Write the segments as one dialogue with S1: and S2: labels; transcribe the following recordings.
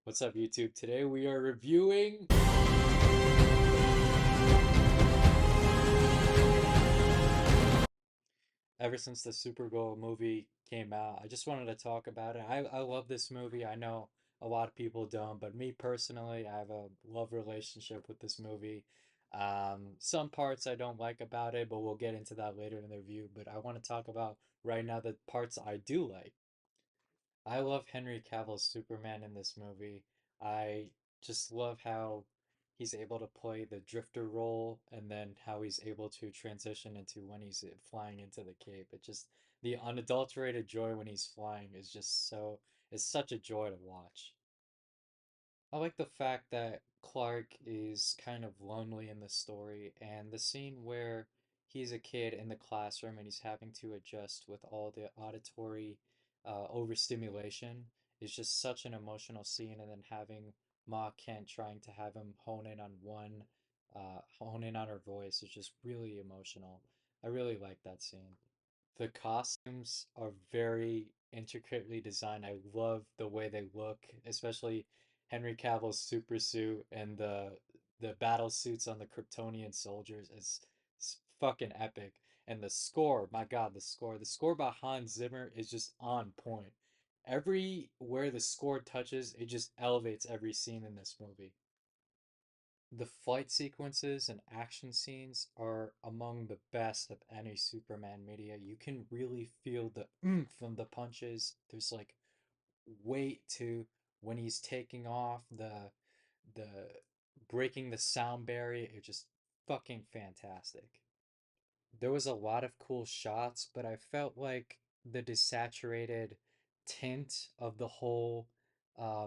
S1: What's up, YouTube? Today we are reviewing. Ever since the Supergirl movie came out, I just wanted to talk about it. I love this movie. I know a lot of people don't, but me personally, I have a love relationship with this movie. Some parts I don't like about it, but we'll get into that later in the review. But I want to talk about right now the parts I do like. I love Henry Cavill's Superman in this movie. I just love how he's able to play the drifter role and then how he's able to transition into when he's flying into the cape. It just the unadulterated joy when he's flying is just it's such a joy to watch. I like the fact that Clark is kind of lonely in the story, and the scene where he's a kid in the classroom and he's having to adjust with all the auditory overstimulation is just such an emotional scene. And then having Ma Kent trying to have him hone in on her voice is just really emotional. I really like that scene. The costumes are very intricately designed. I love the way they look, especially Henry Cavill's super suit and the battle suits on the Kryptonian soldiers is fucking epic. And the score, my God, the score by Hans Zimmer is just on point. Everywhere the score touches, it just elevates every scene in this movie. The fight sequences and action scenes are among the best of any Superman media. You can really feel the oomph from the punches. There's like weight to when he's taking off the breaking the sound barrier. It's just fucking fantastic. There was a lot of cool shots, but I felt like the desaturated tint of the whole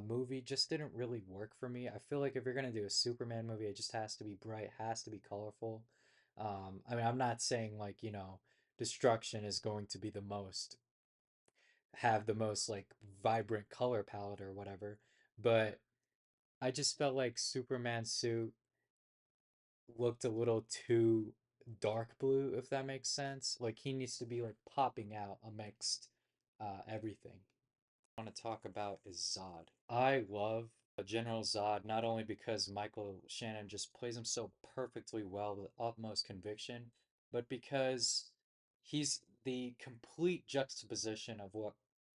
S1: movie just didn't really work for me. I feel like if you're gonna do a Superman movie, it just has to be bright, has to be colorful. I mean, I'm not saying like, destruction is going to be have the most like vibrant color palette or whatever, but I just felt like Superman's suit looked a little too dark blue, if that makes sense. Like he needs to be like popping out amongst everything. I want to talk about is Zod. I love General Zod not only because Michael Shannon just plays him so perfectly well with utmost conviction, but because he's the complete juxtaposition of what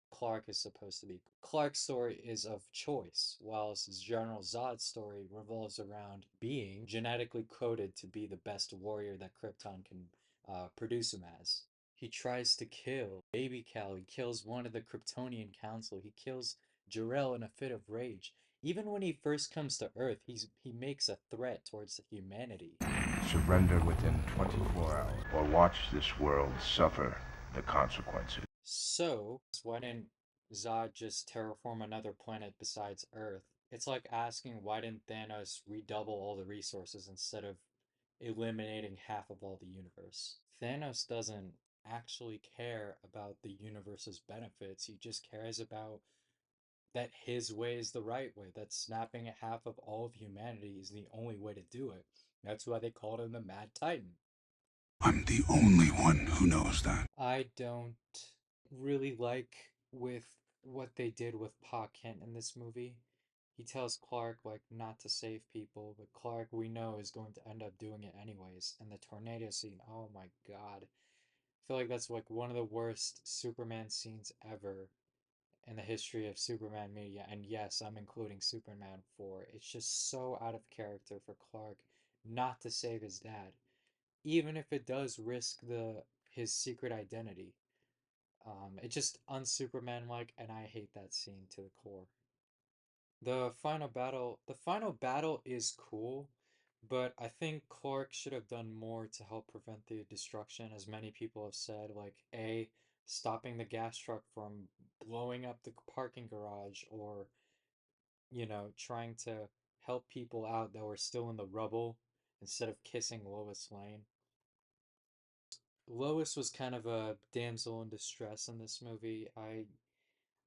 S1: Clark is supposed to be. Clark's story is of choice, whilst General Zod's story revolves around being genetically coded to be the best warrior that Krypton can produce him as. He tries to kill Baby Cal. He kills one of the Kryptonian Council. He kills Jor-El in a fit of rage. Even when he first comes to Earth, he makes a threat towards humanity.
S2: Surrender within 24 hours or watch this world suffer the consequences.
S1: So, why didn't Zod just terraform another planet besides Earth? It's like asking why didn't Thanos redouble all the resources instead of eliminating half of all the universe? Thanos doesn't actually care about the universe's benefits. He just cares about that his way is the right way, that snapping at half of all of humanity is the only way to do it. That's why they called him the Mad Titan.
S2: I'm the only one who knows that.
S1: I don't really like with what they did with Pa Kent in this movie. He tells Clark like not to save people, but Clark we know is going to end up doing it anyways. And the tornado scene, oh my God. I feel like that's like one of the worst Superman scenes ever in the history of Superman media. And yes, I'm including Superman 4. It's just so out of character for Clark not to save his dad, even if it does risk the his secret identity. It's just un-Superman like, and I hate that scene to the core. The final battle is cool, but I think Clark should have done more to help prevent the destruction, as many people have said, like A, stopping the gas truck from blowing up the parking garage, or, trying to help people out that were still in the rubble instead of kissing Lois Lane. Lois was kind of a damsel in distress in this movie. I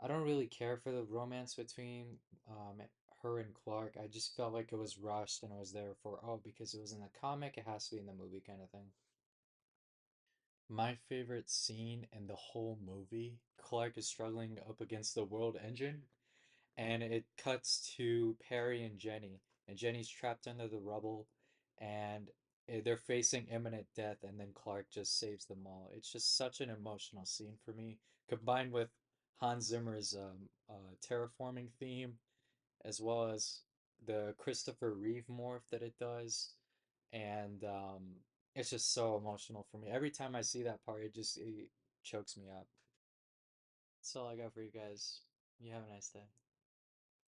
S1: don't really care for the romance between her and Clark. I just felt like it was rushed and it was there for, oh, because it was in the comic, it has to be in the movie kind of thing. My favorite scene in the whole movie, Clark is struggling up against the world engine and it cuts to Perry and Jenny, and Jenny's trapped under the rubble, and they're facing imminent death, and then Clark just saves them all. It's just such an emotional scene for me, combined with Hans Zimmer's terraforming theme, as well as the Christopher Reeve morph that it does, and it's just so emotional for me. Every time I see that part, it chokes me up. That's all I got for you guys. You have a nice day.